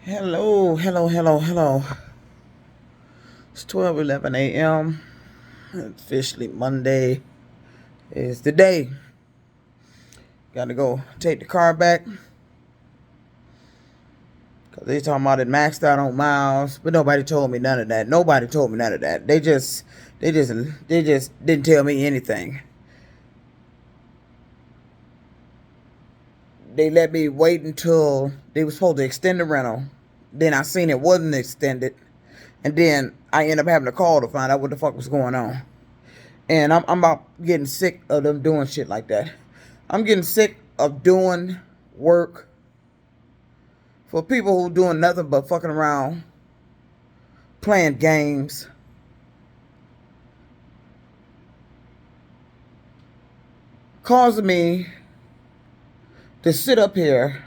Hello, hello, hello, hello. It's 12:11 a.m. Officially Monday is the day. Gotta go take the car back. Cause they talking about it maxed out on miles, but nobody told me none of that. Nobody told me none of that. They just didn't tell me anything. They let me wait until they were supposed to extend the rental. Then I seen it wasn't extended. And then I ended up having to call to find out what the fuck was going on. And I'm about getting sick of them doing shit like that. I'm getting sick of doing work for people who doing nothing but fucking around, playing games, causing me to sit up here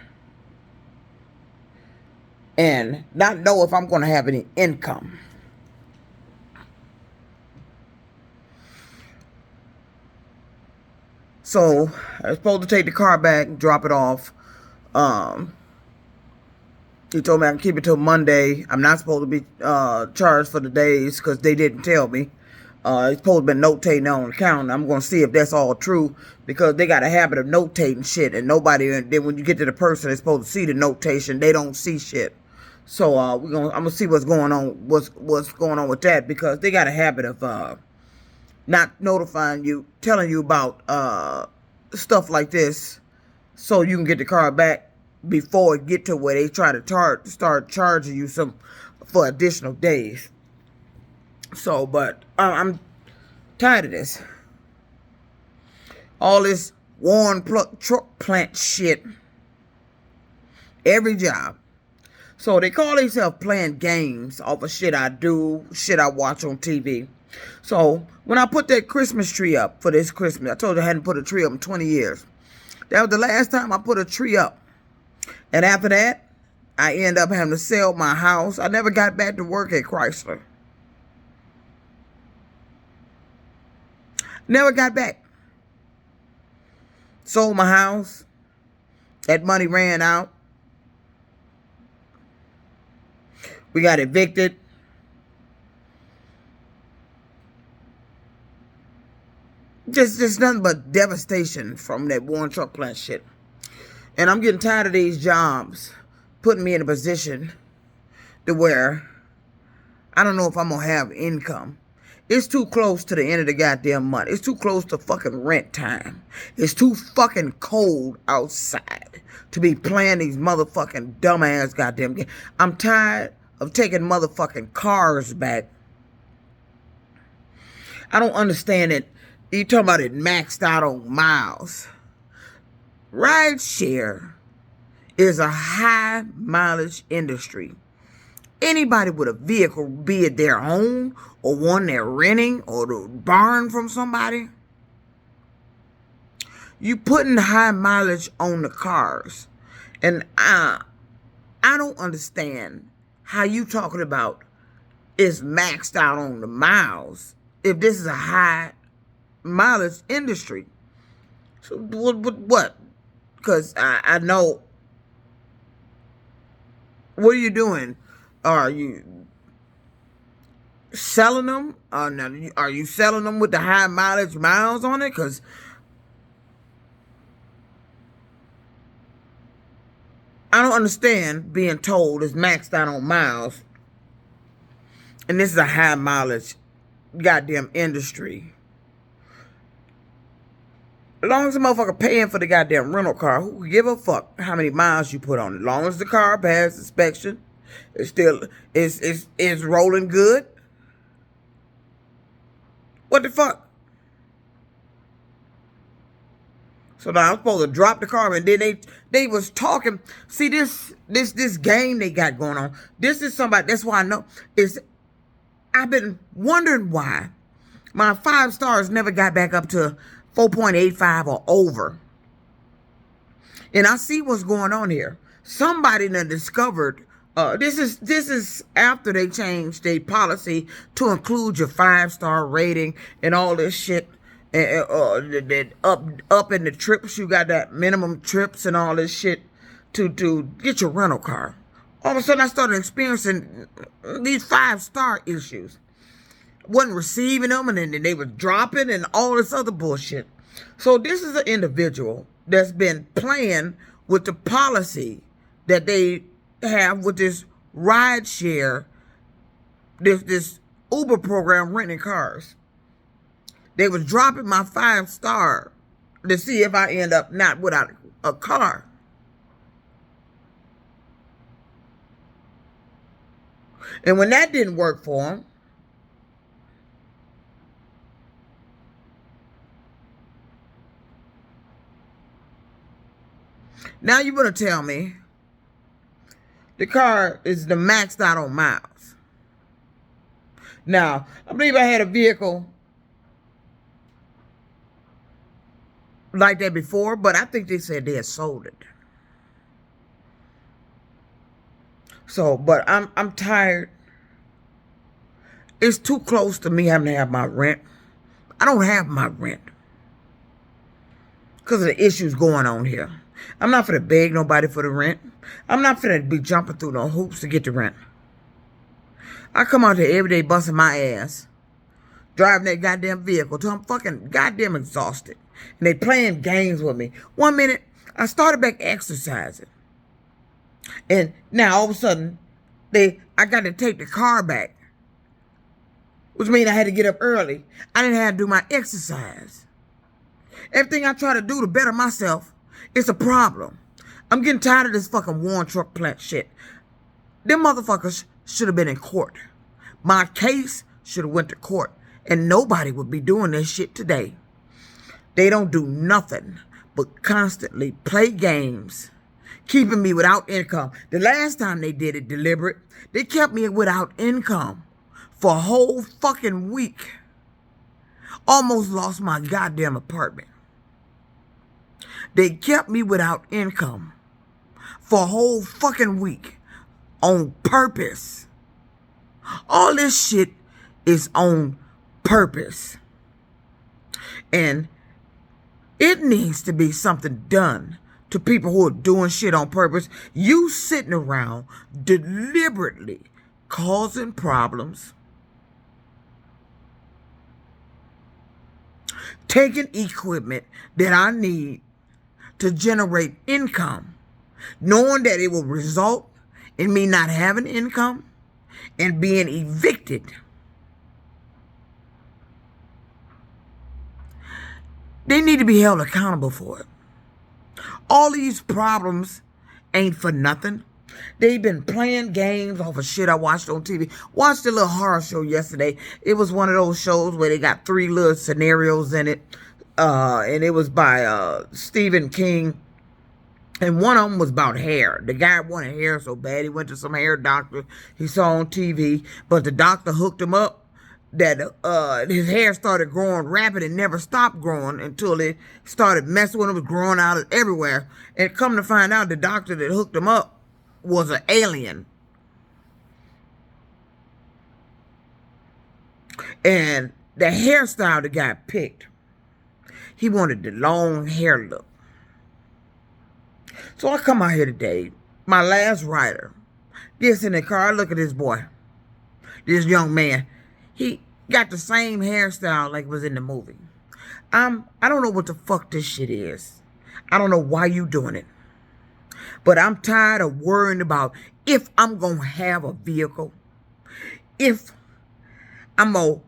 and not know if I'm going to have any income. So I was supposed to take the car back, drop it off. He told me I can keep it till Monday. I'm not supposed to be charged for the days because they didn't tell me. It's supposed to be notating on the account. I'm going to see if that's all true because they got a habit of notating shit, and nobody. And then when you get to the person that's supposed to see the notation, they don't see shit. So I'm gonna see what's going on. What's going on with that because they got a habit of not notifying you, telling you about stuff like this, so you can get the car back before it get to where they try to start charging you some for additional days. So, but I'm tired of this. All this worn truck plant shit. Every job. So they call themselves playing games off of shit I do, shit I watch on TV. So when I put that Christmas tree up for this Christmas, I told you I hadn't put a tree up in 20 years. That was the last time I put a tree up. And after that, I end up having to sell my house. I never got back to work at Chrysler. Never got back. Sold my house. That money ran out. We got evicted. Just nothing but devastation from that one truck plant shit. And I'm getting tired of these jobs putting me in a position to where I don't know if I'm going to have income. It's too close to the end of the goddamn month. It's too close to fucking rent time. It's too fucking cold outside to be playing these motherfucking dumbass goddamn games. I'm tired of taking motherfucking cars back. I don't understand it. You talking about it maxed out on miles. Rideshare is a high mileage industry. Anybody with a vehicle, be it their own or one they're renting or to borrow from somebody, you putting high mileage on the cars. And I don't understand how you talking about is maxed out on the miles if this is a high mileage industry. So what? Because I know. What are you doing? Are you selling them? Are you selling them with the high mileage miles on it? Because I don't understand being told it's maxed out on miles. And this is a high mileage goddamn industry. As long as the motherfucker paying for the goddamn rental car, who give a fuck how many miles you put on it? As long as the car passes inspection, it's still it's rolling good. What the fuck? So now I'm supposed to drop the car, and then they was talking. See this game they got going on. This is somebody. That's why I know is. I've been wondering why my 5 stars never got back up to 4.85 or over. And I see what's going on here. Somebody done discovered this is after they changed their policy to include your 5-star rating and all this shit. Up in the trips, you got that minimum trips and all this shit to get your rental car. All of a sudden I started experiencing these 5-star issues. Wasn't receiving them, and then they were dropping and all this other bullshit. So this is an individual that's been playing with the policy that they have with this ride share, this Uber program renting cars. They was dropping my 5-star to see if I end up not without a car. And when that didn't work for them, now you want to tell me the car is the maxed out on miles. Now, I believe I had a vehicle like that before, but I think they said they had sold it. So, but I'm tired. It's too close to me having to have my rent. I don't have my rent because of the issues going on here. I'm not finna beg nobody for the rent. I'm not finna be jumping through no hoops to get the rent. I come out here every day busting my ass, driving that goddamn vehicle till I'm fucking goddamn exhausted. And they playing games with me. 1 minute, I started back exercising. And now all of a sudden, I got to take the car back. Which means I had to get up early. I didn't have to do my exercise. Everything I try to do to better myself, it's a problem. I'm getting tired of this fucking Warren truck plant shit. Them motherfuckers should have been in court. My case should have went to court. And nobody would be doing this shit today. They don't do nothing but constantly play games, keeping me without income. The last time they did it deliberate, they kept me without income for a whole fucking week. Almost lost my goddamn apartment. They kept me without income for a whole fucking week on purpose. All this shit is on purpose. And it needs to be something done to people who are doing shit on purpose. You sitting around deliberately causing problems, taking equipment that I need to generate income, knowing that it will result in me not having income and being evicted. They need to be held accountable for it. All these problems ain't for nothing. They've been playing games off of shit I watched on TV. Watched a little horror show yesterday. It was one of those shows where they got 3 little scenarios in it. And it was by Stephen King. And one of them was about hair. The guy wanted hair so bad, he went to some hair doctor he saw on TV. But the doctor hooked him up that his hair started growing rapid and never stopped growing until it started messing with him, was growing out everywhere. And come to find out, the doctor that hooked him up was an alien. And the hairstyle the guy picked, he wanted the long hair look. So I come out here today, my last rider, gets in the car. I look at this boy, this young man. He got the same hairstyle like was in the movie. I don't know what the fuck this shit is. I don't know why you doing it. But I'm tired of worrying about if I'm going to have a vehicle, if I'm going to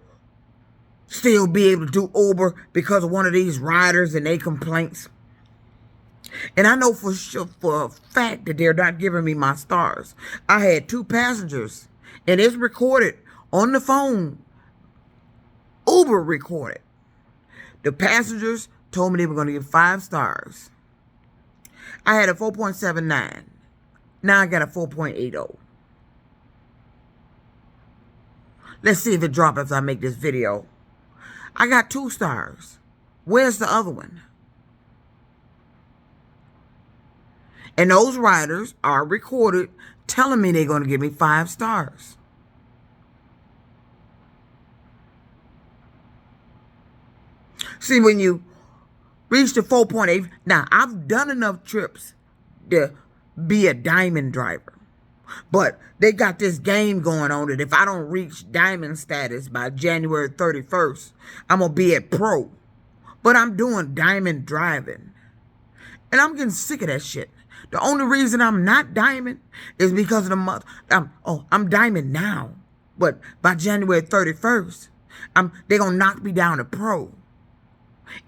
still be able to do Uber because of one of these riders and their complaints. And I know for sure, for a fact, that they're not giving me my stars. I had 2 passengers, and it's recorded on the phone. Uber recorded. The passengers told me they were going to give 5 stars. I had a 4.79. Now I got a 4.80. Let's see if it drops as I make this video. I got 2 stars. Where's the other one? And those riders are recorded telling me they're going to give me 5 stars. See, when you reach the 4.8, now I've done enough trips to be a diamond driver. But they got this game going on that if I don't reach diamond status by January 31st, I'm going to be at pro. But I'm doing diamond driving. And I'm getting sick of that shit. The only reason I'm not diamond is because of the month. I'm diamond now. But by January 31st, they're going to knock me down to pro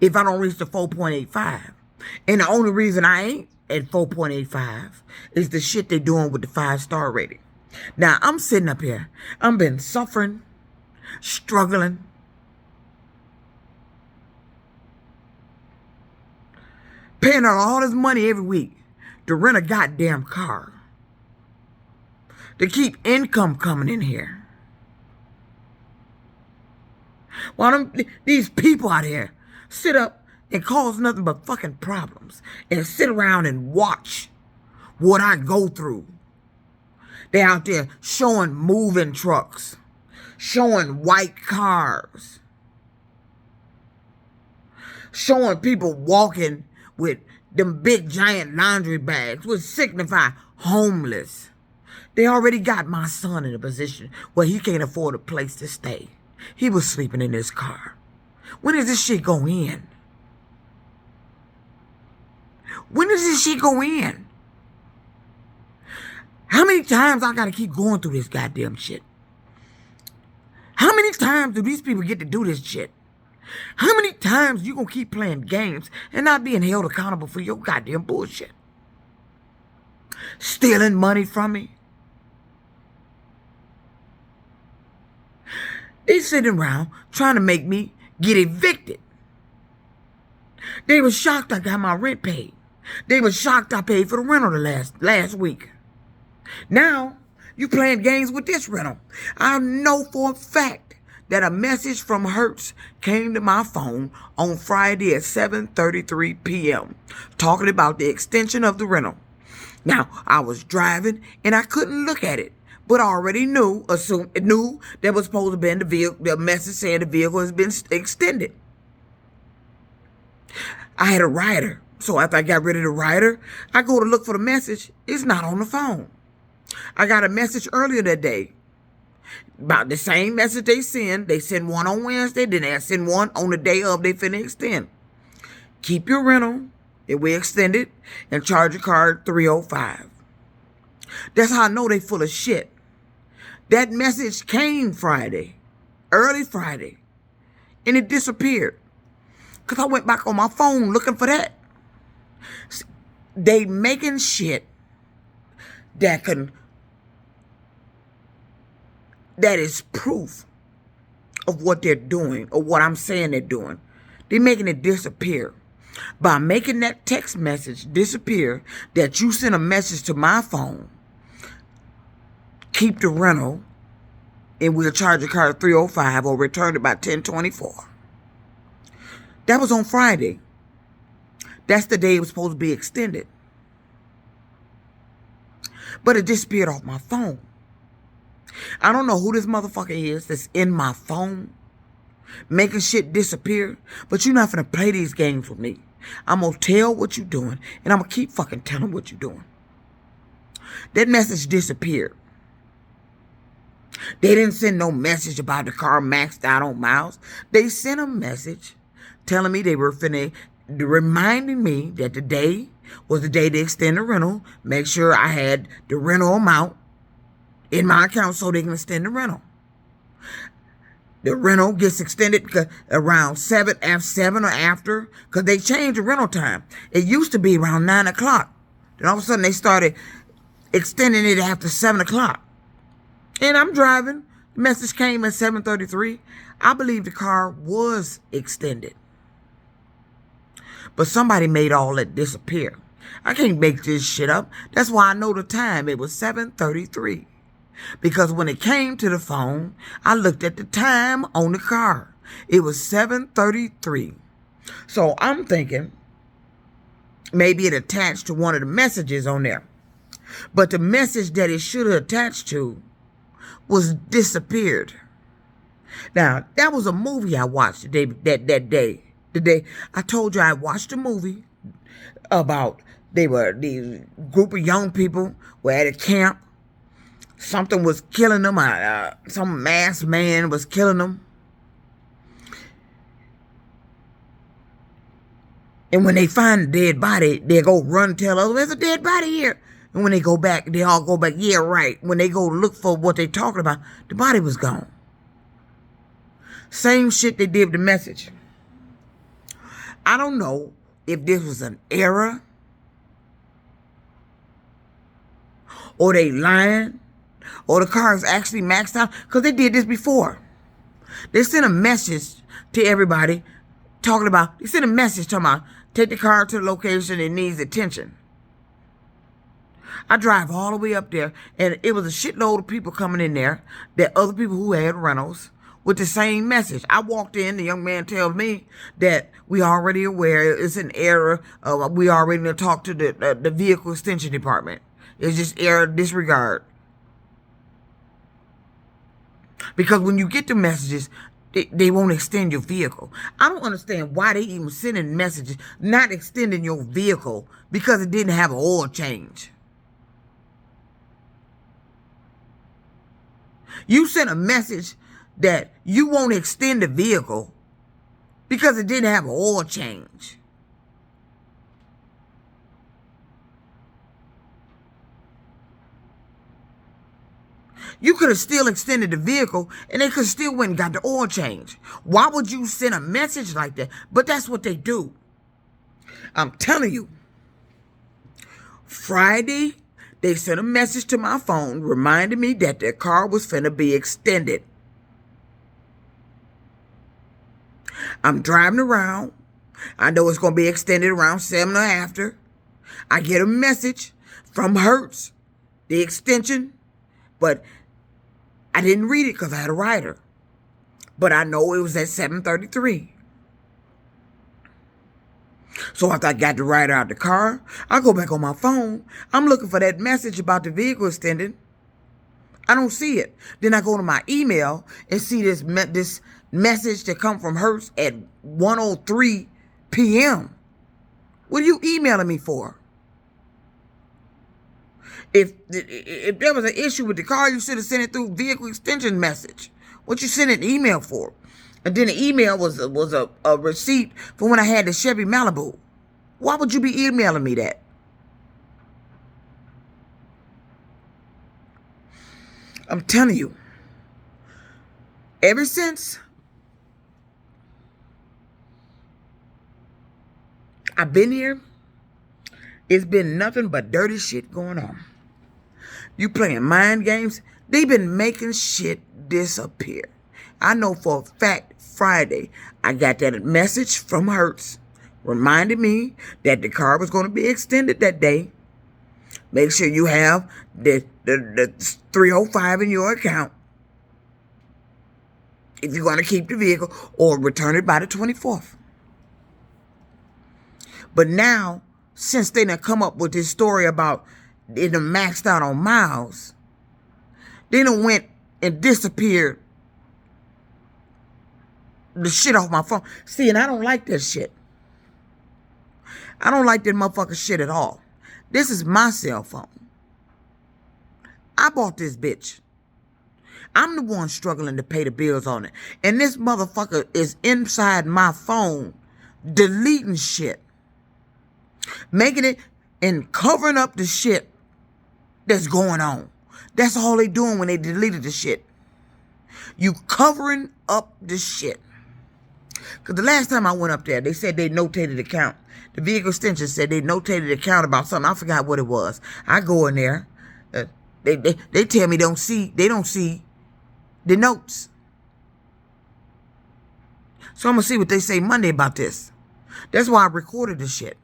if I don't reach the 4.85. And the only reason I ain't at 4.85 is the shit they're doing with the 5-star rating. Now, I'm sitting up here. I've been suffering, struggling, paying out all this money every week to rent a goddamn car, to keep income coming in here. While these people out here sit up and cause nothing but fucking problems and sit around and watch what I go through. They're out there showing moving trucks, showing white cars, showing people walking with them big giant laundry bags, which signify homeless. They already got my son in a position where he can't afford a place to stay. He was sleeping in his car. When does this shit go in? When does this shit go in? How many times I gotta keep going through this goddamn shit? How many times do these people get to do this shit? How many times you gonna keep playing games and not being held accountable for your goddamn bullshit? Stealing money from me. They sitting around trying to make me get evicted. They were shocked I got my rent paid. They were shocked I paid for the rental the last week. Now, you playing games with this rental. I know for a fact that a message from Hertz came to my phone on Friday at 7:33 p.m. talking about the extension of the rental. Now, I was driving and I couldn't look at it, but I already knew there was supposed to be in the message saying the vehicle has been extended. I had a rider, so after I got rid of the rider, I go to look for the message. It's not on the phone. I got a message earlier that day about the same message they send. They send one on Wednesday, then they send one on the day of they finna extend. Keep your rental, if we extend it, and charge your card $305. That's how I know they full of shit. That message came Friday, early Friday, and it disappeared. Because I went back on my phone looking for that. They making shit that is proof of what they're doing or what I'm saying they're doing. They're making it disappear. By making that text message disappear that you sent a message to my phone, keep the rental, and we'll charge your card $305 or return it by 10/24. That was on Friday. That's the day it was supposed to be extended. But it disappeared off my phone. I don't know who this motherfucker is that's in my phone making shit disappear, but you're not finna play these games with me. I'm gonna tell what you're doing, and I'm gonna keep fucking telling what you're doing. That message disappeared. They didn't send no message about the car maxed out on miles. They sent a message telling me they were reminding me that today was the day to extend the rental. Make sure I had the rental amount in my account so they can extend the rental. The rental gets extended around 7 or after, because they changed the rental time. It used to be around 9 o'clock. Then all of a sudden they started extending it after 7 o'clock. And I'm driving. The message came at 7:33. I believe the car was extended. But somebody made all that disappear. I can't make this shit up. That's why I know the time. It was 7:33. Because when it came to the phone, I looked at the time on the car. It was 7:33. So I'm thinking maybe it attached to one of the messages on there. But the message that it should have attached to was disappeared. Now, that was a movie I watched that day. The day I told you I watched a movie about these group of young people were at a camp something was killing them. Some masked man was killing them. And when they find a dead body, they go run tell others, there's a dead body here. And when they go back, they all go back, yeah, right. When they go look for what they talking about, the body was gone. Same shit they did with the message. I don't know if this was an error or they lying or the car is actually maxed out, because they did this before. They sent a message to everybody they sent a message talking about, take the car to the location, it needs attention. I drive all the way up there, and it was a shitload of people coming in there, that other people who had rentals, with the same message. I walked in, the young man tells me that we already aware it's an error. We already need to talk to the vehicle extension department. It's just error, disregard. Because when you get the messages, they won't extend your vehicle. I don't understand why they even sending messages not extending your vehicle because it didn't have an oil change. You sent a message that you won't extend the vehicle because it didn't have an oil change. You could have still extended the vehicle and they could still went and got the oil change. Why would you send a message like that? But that's what they do. I'm telling you. Friday, they sent a message to my phone reminding me that their car was finna be extended. I'm driving around. I know it's going to be extended around 7 or after. I get a message from Hertz, the extension, but I didn't read it because I had a rider. But I know it was at 7:33. So after I got the rider out the car, I go back on my phone. I'm looking for that message about the vehicle extended. I don't see it. Then I go to my email and see this message that come from Hertz at 1:03 p.m. What are you emailing me for? If there was an issue with the car, you should have sent it through vehicle extension message. What you sent an email for? And then the email was a receipt for when I had the Chevy Malibu. Why would you be emailing me that? I'm telling you, ever since I've been here, it's been nothing but dirty shit going on. You playing mind games? They've been making shit disappear. I know for a fact Friday I got that message from Hertz reminding me that the car was going to be extended that day. Make sure you have the 305 in your account if you're going to keep the vehicle or return it by the 24th. But now, since they done come up with this story about it done maxed out on miles, they done went and disappeared the shit off my phone. See, and I don't like that shit. I don't like that motherfucker shit at all. This is my cell phone. I bought this bitch. I'm the one struggling to pay the bills on it. And this motherfucker is inside my phone deleting shit. Making it and covering up the shit that's going on. That's all they doing when they deleted the shit. You covering up the shit. Because the last time I went up there, they said they notated the account. The vehicle extension said they notated the account about something. I forgot what it was. I go in there. They tell me they don't see the notes. So I'm going to see what they say Monday about this. That's why I recorded the shit.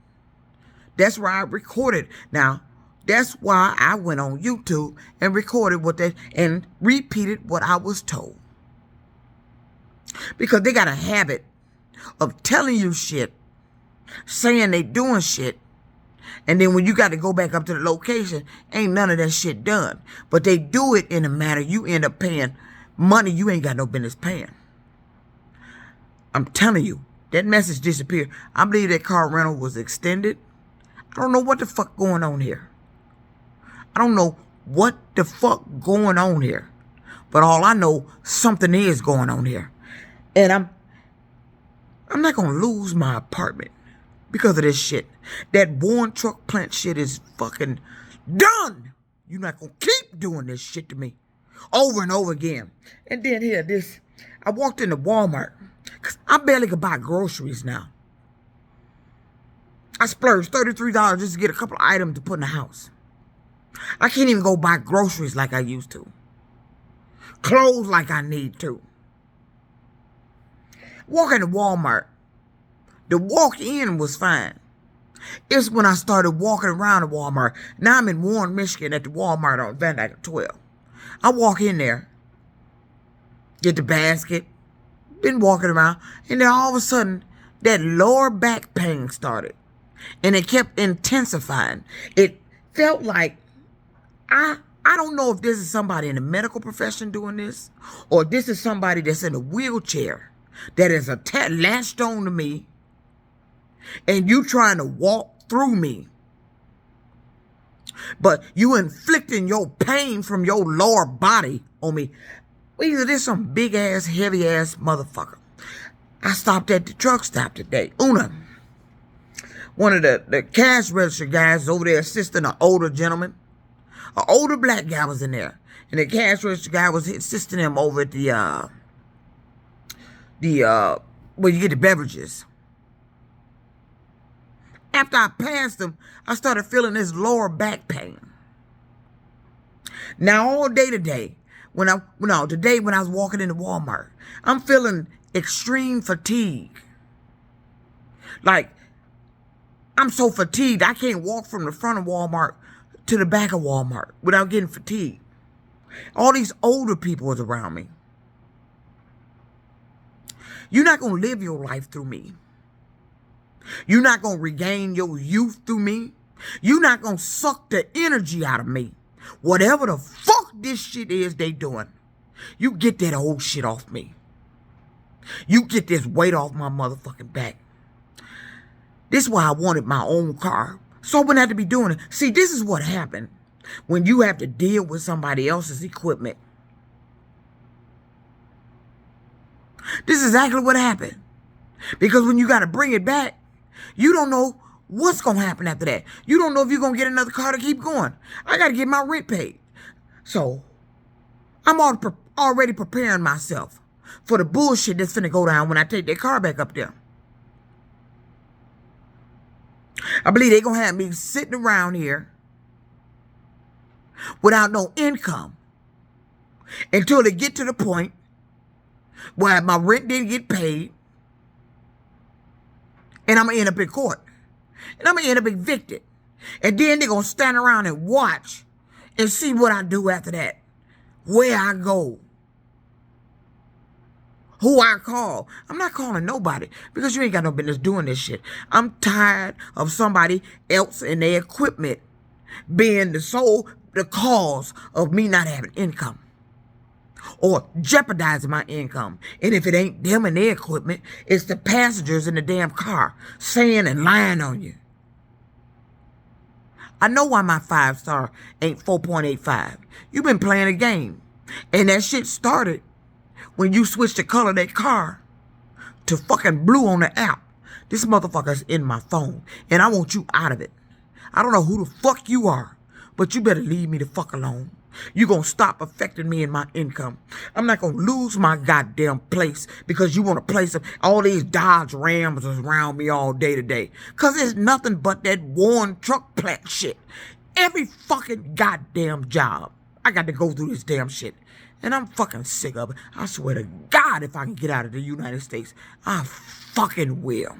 That's why I recorded. Now, that's why I went on YouTube and recorded and repeated what I was told. Because they got a habit of telling you shit, saying they doing shit, and then when you got to go back up to the location, ain't none of that shit done. But they do it in a manner you end up paying money you ain't got no business paying. I'm telling you, that message disappeared. I believe that car rental was extended. I don't know what the fuck going on here. I don't know what the fuck going on here. But all I know, something is going on here. And I'm not gonna lose my apartment because of this shit. That Warren truck plant shit is fucking done. You're not gonna keep doing this shit to me over and over again. And then here, I walked into Walmart because I barely could buy groceries now. I splurged $33 just to get a couple of items to put in the house. I can't even go buy groceries like I used to. Clothes like I need to. Walk into Walmart. The walk in was fine. It's when I started walking around the Walmart. Now I'm in Warren, Michigan at the Walmart on Van Dyke 12. I walk in there, get the basket, been walking around, and then all of a sudden, that lower back pain started. And it kept intensifying. It felt like, I don't know if this is somebody in the medical profession doing this, or this is somebody that's in a wheelchair that is latched on to me, and you trying to walk through me. But you inflicting your pain from your lower body on me. Either this some big ass, heavy ass motherfucker. I stopped at the truck stop today. One of the cash register guys over there assisting an older gentleman. An older black guy was in there. And the cash register guy was assisting him over at where you get the beverages. After I passed him, I started feeling this lower back pain. Now all day today, today when I was walking into Walmart, I'm feeling extreme fatigue. Like, I'm so fatigued, I can't walk from the front of Walmart to the back of Walmart without getting fatigued. All these older people was around me. You're not going to live your life through me. You're not going to regain your youth through me. You're not going to suck the energy out of me. Whatever the fuck this shit is they doing, you get that old shit off me. You get this weight off my motherfucking back. This is why I wanted my own car. So I wouldn't have to be doing it. See, this is what happened when you have to deal with somebody else's equipment. This is exactly what happened. Because when you got to bring it back, you don't know what's going to happen after that. You don't know if you're going to get another car to keep going. I got to get my rent paid. So I'm already preparing myself for the bullshit that's finna go down when I take that car back up there. I believe they're going to have me sitting around here without no income until they get to the point where my rent didn't get paid and I'm going to end up in court. And I'm going to end up evicted. And then they're going to stand around and watch and see what I do after that. Where I go. Who I call. I'm not calling nobody because you ain't got no business doing this shit. I'm tired of somebody else and their equipment being the cause of me not having income or jeopardizing my income. And if it ain't them and their equipment, it's the passengers in the damn car saying and lying on you. I know why my 5-star ain't 4.85. You've been playing a game. And that shit started when you switched the color of that car to fucking blue on the app. This motherfucker's in my phone, and I want you out of it. I don't know who the fuck you are, but you better leave me the fuck alone. You gonna stop affecting me and my income. I'm not gonna lose my goddamn place because you want to place all these Dodge Rams around me all day today. Cause it's nothing but that Warren truck plant shit. Every fucking goddamn job, I got to go through this damn shit. And I'm fucking sick of it. I swear to God, if I can get out of the United States, I fucking will.